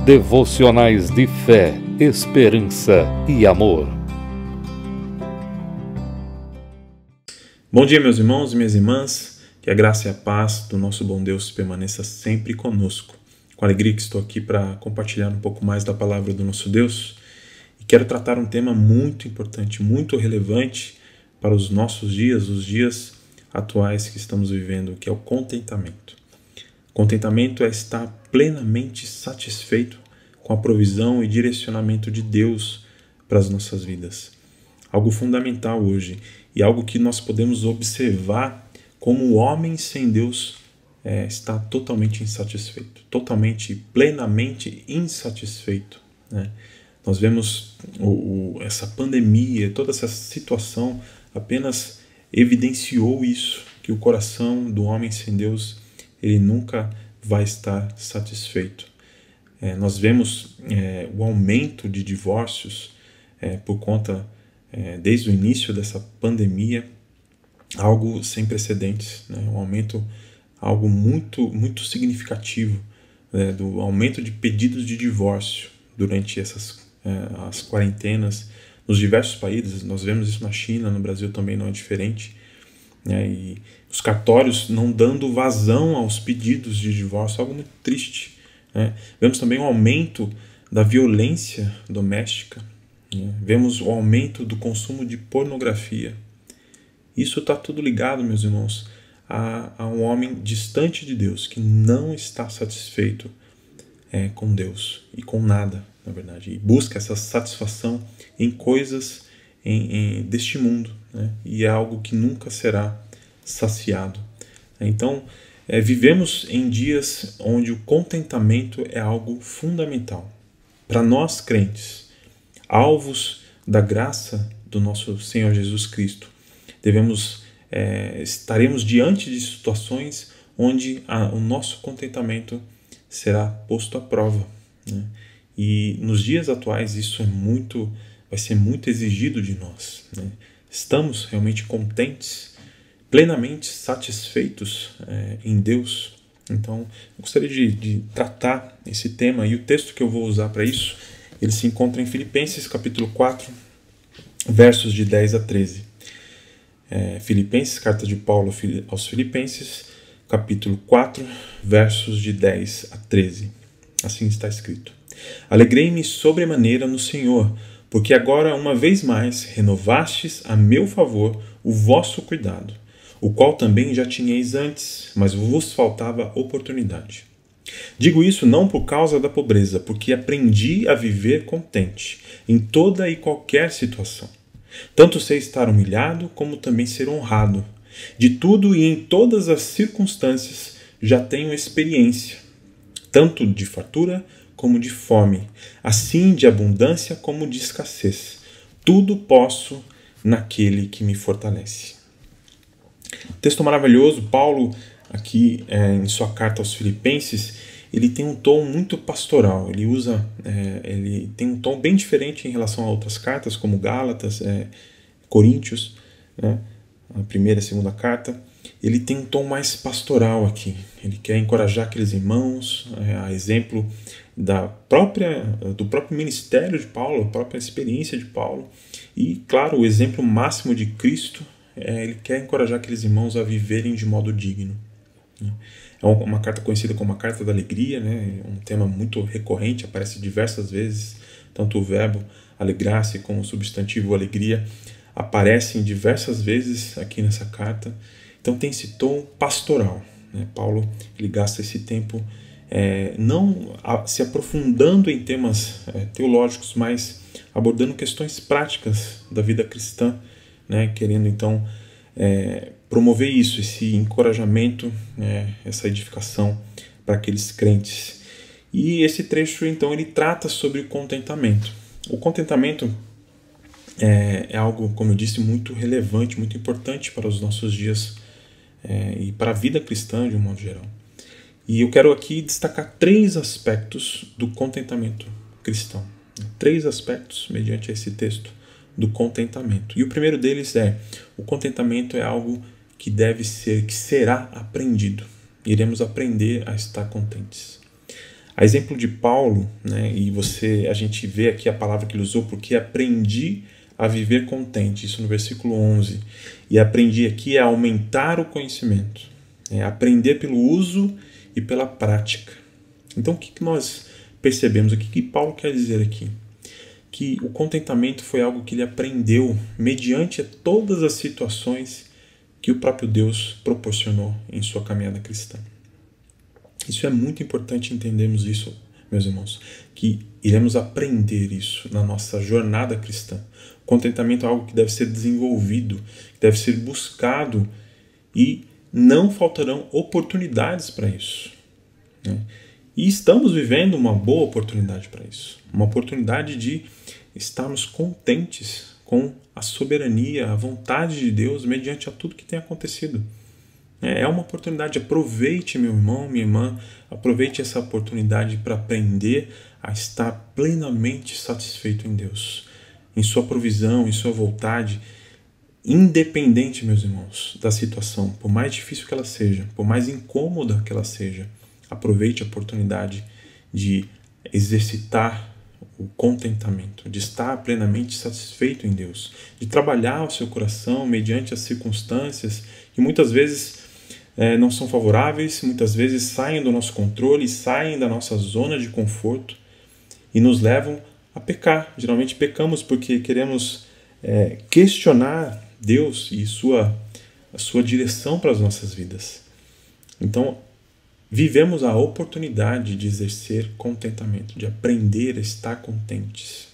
Devocionais de fé, esperança e amor. Bom dia, meus irmãos e minhas irmãs. Que a graça e a paz do nosso bom Deus permaneça sempre conosco. Com alegria que estou aqui para compartilhar um pouco mais da palavra do nosso Deus. E quero tratar um tema muito importante, muito relevante para os nossos dias, os dias atuais que estamos vivendo, que é o contentamento. Contentamento é estar plenamente satisfeito com a provisão e direcionamento de Deus para as nossas vidas. Algo fundamental hoje e algo que nós podemos observar como o homem sem Deus está totalmente insatisfeito, totalmente, plenamente insatisfeito, né? Nós vemos essa pandemia, toda essa situação apenas evidenciou isso, que o coração do homem sem Deus ele nunca vai estar satisfeito. Nós vemos o aumento de divórcios por conta, desde o início dessa pandemia, algo sem precedentes, né? Um aumento, algo muito, muito significativo, do aumento de pedidos de divórcio durante as quarentenas nos diversos países. Nós vemos isso na China, no Brasil também não é diferente, né? E os cartórios não dando vazão aos pedidos de divórcio, algo muito triste, né? Vemos também o aumento da violência doméstica, né? Vemos o aumento do consumo de pornografia. Isso está tudo ligado, meus irmãos, a um homem distante de Deus, que não está satisfeito com Deus e com nada, na verdade, e busca essa satisfação em coisas deste mundo, né? E é algo que nunca será saciado. Então, vivemos em dias onde o contentamento é algo fundamental. Para nós crentes, alvos da graça do nosso Senhor Jesus Cristo, estaremos diante de situações onde o nosso contentamento será posto à prova, né? E nos dias atuais isso vai ser muito exigido de nós, né? Estamos realmente contentes, plenamente satisfeitos em Deus? Então, eu gostaria de tratar esse tema, e o texto que eu vou usar para isso, ele se encontra em Filipenses capítulo 4, versos de 10 a 13. Filipenses, carta de Paulo aos Filipenses, capítulo 4, versos de 10 a 13. Assim está escrito: Alegrei-me sobremaneira no Senhor, porque agora, uma vez mais, renovastes a meu favor o vosso cuidado, o qual também já tinhais antes, mas vos faltava oportunidade. Digo isso não por causa da pobreza, porque aprendi a viver contente em toda e qualquer situação. Tanto sei estar humilhado, como também ser honrado. De tudo e em todas as circunstâncias já tenho experiência, tanto de fartura como de fome, assim de abundância como de escassez. Tudo posso naquele que me fortalece. Texto maravilhoso. Paulo, aqui em sua carta aos Filipenses, ele tem um tom muito pastoral. Ele tem um tom bem diferente em relação a outras cartas, como Gálatas, Coríntios, né? A primeira e a segunda carta. Ele tem um tom mais pastoral aqui. Ele quer encorajar aqueles irmãos, a exemplo do próprio ministério de Paulo, a própria experiência de Paulo. E, claro, o exemplo máximo de Cristo. Ele quer encorajar aqueles irmãos a viverem de modo digno. É uma carta conhecida como a Carta da Alegria, né? Um tema muito recorrente, aparece diversas vezes, tanto o verbo alegrar-se como o substantivo alegria aparecem diversas vezes aqui nessa carta. Então tem esse tom pastoral, né? Paulo ele gasta esse tempo não se aprofundando em temas teológicos, mas abordando questões práticas da vida cristã, né? Querendo então promover isso, esse encorajamento, essa edificação para aqueles crentes. E esse trecho, então, ele trata sobre o contentamento. O contentamento é algo, como eu disse, muito relevante, muito importante para os nossos dias e para a vida cristã de um modo geral. E eu quero aqui destacar 3 aspectos do contentamento cristão. 3 aspectos, mediante esse texto, do contentamento. E o primeiro deles o contentamento é algo que será aprendido. Iremos aprender a estar contentes. A exemplo de Paulo, né, a gente vê aqui a palavra que ele usou, porque aprendi a viver contente, isso no versículo 11. E aprendi aqui a aumentar o conhecimento, aprender pelo uso e pela prática. Então o que nós percebemos aqui? O que Paulo quer dizer aqui? Que o contentamento foi algo que ele aprendeu mediante todas as situações que o próprio Deus proporcionou em sua caminhada cristã. Isso é muito importante entendermos isso, meus irmãos, que iremos aprender isso na nossa jornada cristã. O contentamento é algo que deve ser desenvolvido, que deve ser buscado e não faltarão oportunidades para isso, né? E estamos vivendo uma boa oportunidade para isso, uma oportunidade de estarmos contentes com a soberania, a vontade de Deus mediante a tudo que tem acontecido. É uma oportunidade, aproveite, meu irmão, minha irmã, aproveite essa oportunidade para aprender a estar plenamente satisfeito em Deus, em sua provisão, em sua vontade, independente, meus irmãos, da situação, por mais difícil que ela seja, por mais incômoda que ela seja, aproveite a oportunidade de exercitar o contentamento, de estar plenamente satisfeito em Deus, de trabalhar o seu coração mediante as circunstâncias que muitas vezes não são favoráveis, muitas vezes saem do nosso controle, saem da nossa zona de conforto e nos levam a pecar. Geralmente pecamos porque queremos questionar Deus e a sua direção para as nossas vidas. Então, vivemos a oportunidade de exercer contentamento, de aprender a estar contentes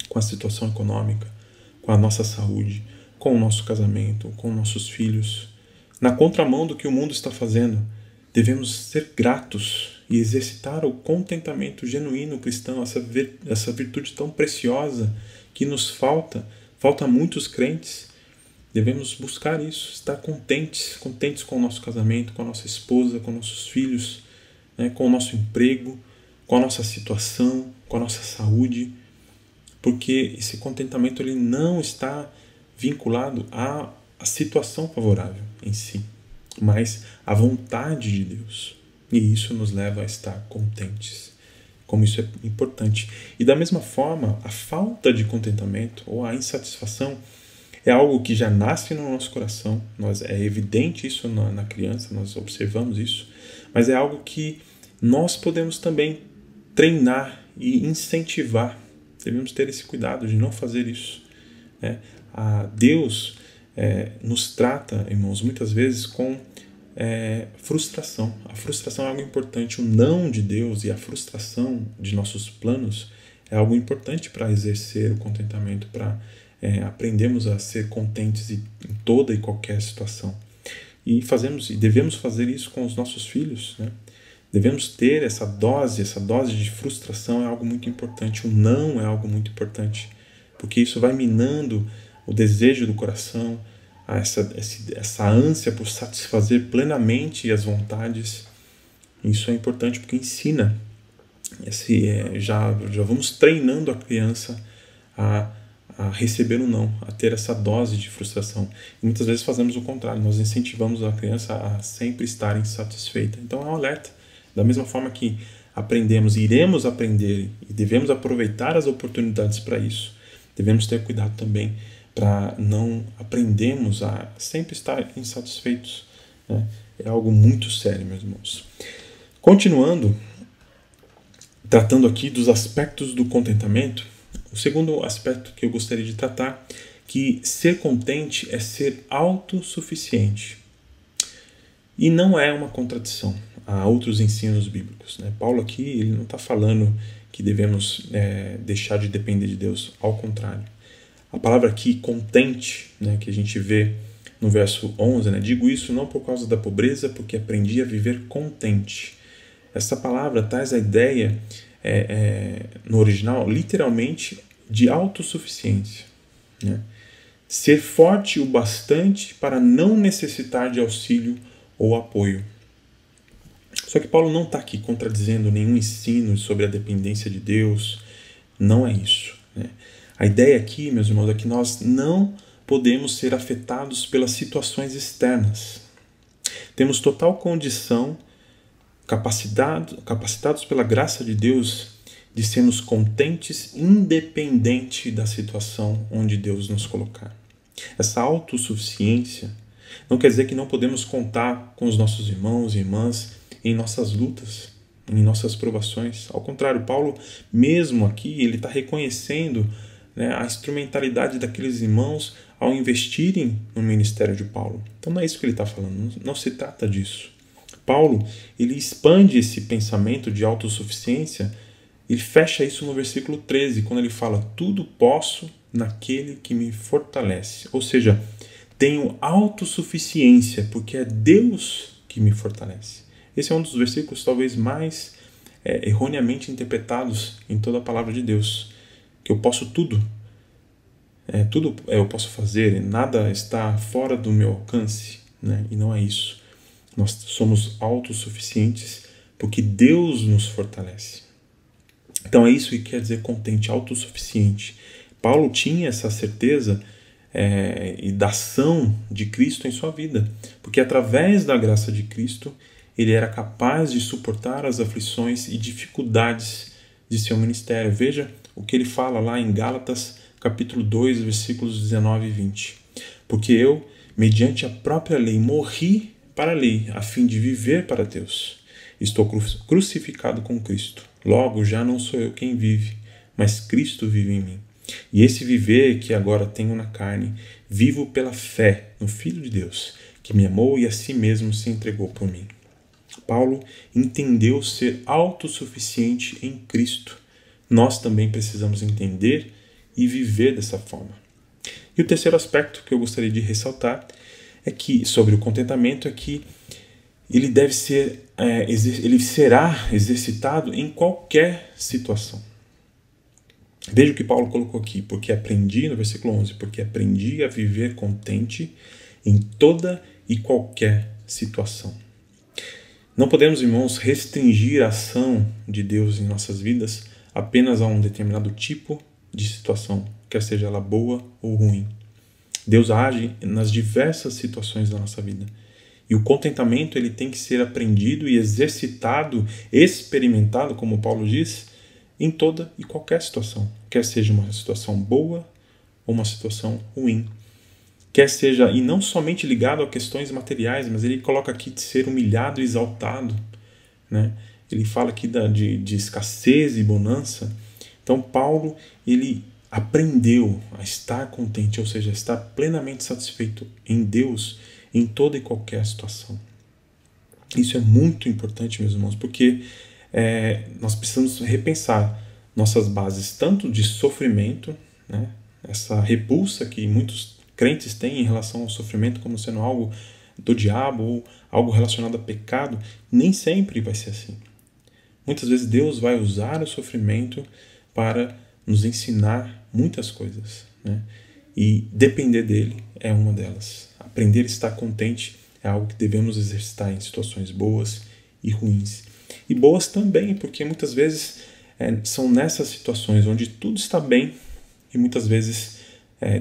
com a situação econômica, com a nossa saúde, com o nosso casamento, com nossos filhos. Na contramão do que o mundo está fazendo, devemos ser gratos e exercitar o contentamento genuíno cristão, essa virtude tão preciosa que nos falta a muitos crentes. Devemos buscar isso, estar contentes com o nosso casamento, com a nossa esposa, com nossos filhos, com o nosso emprego, com a nossa situação, com a nossa saúde, porque esse contentamento ele não está vinculado à situação favorável em si, mas à vontade de Deus. E isso nos leva a estar contentes, como isso é importante. E da mesma forma, a falta de contentamento ou a insatisfação é algo que já nasce no nosso coração, é evidente isso na criança, nós observamos isso, mas é algo que nós podemos também treinar e incentivar. Devemos ter esse cuidado de não fazer isso. Deus nos trata, irmãos, muitas vezes com frustração. A frustração é algo importante. O não de Deus e a frustração de nossos planos é algo importante para exercer o contentamento, para aprendemos a ser contentes em toda e qualquer situação. E devemos fazer isso com os nossos filhos, né? Devemos ter essa dose de frustração é algo muito importante. O não é algo muito importante, porque isso vai minando o desejo do coração, essa ânsia por satisfazer plenamente as vontades. Isso é importante porque ensina. Já vamos treinando a criança a receber o não, a ter essa dose de frustração. E muitas vezes fazemos o contrário, nós incentivamos a criança a sempre estar insatisfeita. Então é um alerta. Da mesma forma que iremos aprender e devemos aproveitar as oportunidades para isso, devemos ter cuidado também para não aprendermos a sempre estar insatisfeitos, né? É algo muito sério, meus irmãos. Continuando, tratando aqui dos aspectos do contentamento, o segundo aspecto que eu gostaria de tratar, que ser contente é ser autossuficiente. E não é uma contradição a outros ensinos bíblicos, né? Paulo aqui ele não está falando que devemos deixar de depender de Deus, ao contrário. A palavra aqui, contente, né, que a gente vê no verso 11, né, digo isso não por causa da pobreza, porque aprendi a viver contente. Essa palavra traz a ideia, no original, literalmente, de autossuficiência, né? Ser forte o bastante para não necessitar de auxílio ou apoio. Só que Paulo não está aqui contradizendo nenhum ensino sobre a dependência de Deus. Não é isso, né? A ideia aqui, meus irmãos, é que nós não podemos ser afetados pelas situações externas. Temos total condição capacitados pela graça de Deus de sermos contentes independente da situação onde Deus nos colocar. Essa autossuficiência não quer dizer que não podemos contar com os nossos irmãos e irmãs em nossas lutas, em nossas provações. Ao contrário, Paulo, mesmo aqui, ele está reconhecendo, né, a instrumentalidade daqueles irmãos ao investirem no ministério de Paulo. Então não é isso que ele está falando, não se trata disso. Paulo, ele expande esse pensamento de autossuficiência, ele fecha isso no versículo 13, quando ele fala: tudo posso naquele que me fortalece. Ou seja, tenho autossuficiência porque é Deus que me fortalece. Esse é um dos versículos talvez mais erroneamente interpretados em toda a palavra de Deus, que eu posso tudo. Tudo eu posso fazer, nada está fora do meu alcance, né? E não é isso. Nós somos autossuficientes porque Deus nos fortalece. Então é isso que quer dizer contente, autossuficiente. Paulo tinha essa certeza e da ação de Cristo em sua vida, porque através da graça de Cristo ele era capaz de suportar as aflições e dificuldades de seu ministério. Veja o que ele fala lá em Gálatas capítulo 2, versículos 19 e 20. Porque eu, mediante a própria lei, morri para a lei, a fim de viver para Deus. Estou crucificado com Cristo. Logo, já não sou eu quem vive, mas Cristo vive em mim. E esse viver que agora tenho na carne, vivo pela fé no Filho de Deus, que me amou e a si mesmo se entregou por mim. Paulo entendeu ser autossuficiente em Cristo. Nós também precisamos entender e viver dessa forma. E o terceiro aspecto que eu gostaria de ressaltar sobre o contentamento é que ele ele será exercitado em qualquer situação. Veja o que Paulo colocou aqui: porque aprendi, no versículo 11, porque aprendi a viver contente em toda e qualquer situação. Não podemos, irmãos, restringir a ação de Deus em nossas vidas apenas a um determinado tipo de situação, quer seja ela boa ou ruim. Deus age nas diversas situações da nossa vida. E o contentamento ele tem que ser aprendido e exercitado, experimentado, como Paulo diz, em toda e qualquer situação. Quer seja uma situação boa ou uma situação ruim. Quer seja, e não somente ligado a questões materiais, mas ele coloca aqui de ser humilhado e exaltado, né? Ele fala aqui de escassez e bonança. Então Paulo, ele aprendeu a estar contente, ou seja, a estar plenamente satisfeito em Deus em toda e qualquer situação. Isso é muito importante, meus irmãos, porque nós precisamos repensar nossas bases tanto de sofrimento, né? Essa repulsa que muitos crentes têm em relação ao sofrimento como sendo algo do diabo ou algo relacionado a pecado. Nem sempre vai ser assim. Muitas vezes Deus vai usar o sofrimento para nos ensinar muitas coisas, né? E depender dele é uma delas. Aprender a estar contente é algo que devemos exercitar em situações boas e ruins. E boas também, porque muitas vezes são nessas situações onde tudo está bem e muitas vezes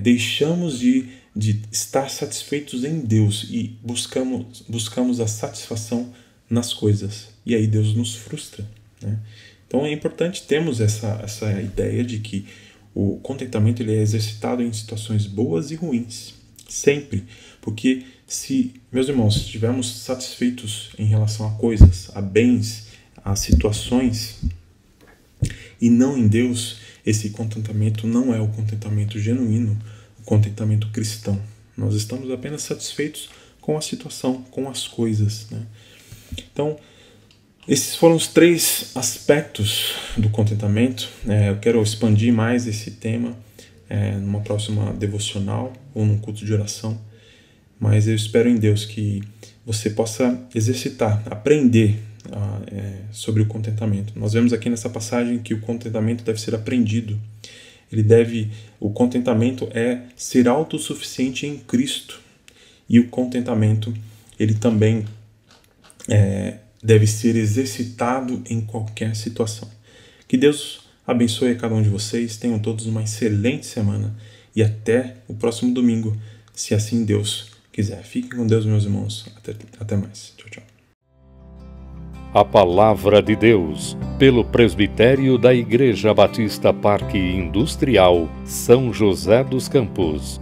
deixamos de estar satisfeitos em Deus e buscamos a satisfação nas coisas. E aí Deus nos frustra, né? Então é importante termos essa ideia de que o contentamento ele é exercitado em situações boas e ruins, sempre. Porque se, meus irmãos, estivermos satisfeitos em relação a coisas, a bens, a situações, e não em Deus, esse contentamento não é o contentamento genuíno, o contentamento cristão. Nós estamos apenas satisfeitos com a situação, com as coisas, né? Então, esses foram os 3 aspectos do contentamento. Eu quero expandir mais esse tema numa próxima devocional ou num culto de oração. Mas eu espero em Deus que você possa exercitar, aprender sobre o contentamento. Nós vemos aqui nessa passagem que o contentamento deve ser aprendido. O contentamento é ser autossuficiente em Cristo. E o contentamento, ele também deve ser exercitado em qualquer situação. Que Deus abençoe a cada um de vocês. Tenham todos uma excelente semana. E até o próximo domingo, se assim Deus quiser. Fiquem com Deus, meus irmãos. Até mais. Tchau, tchau. A Palavra de Deus, pelo presbitério da Igreja Batista Parque Industrial, São José dos Campos.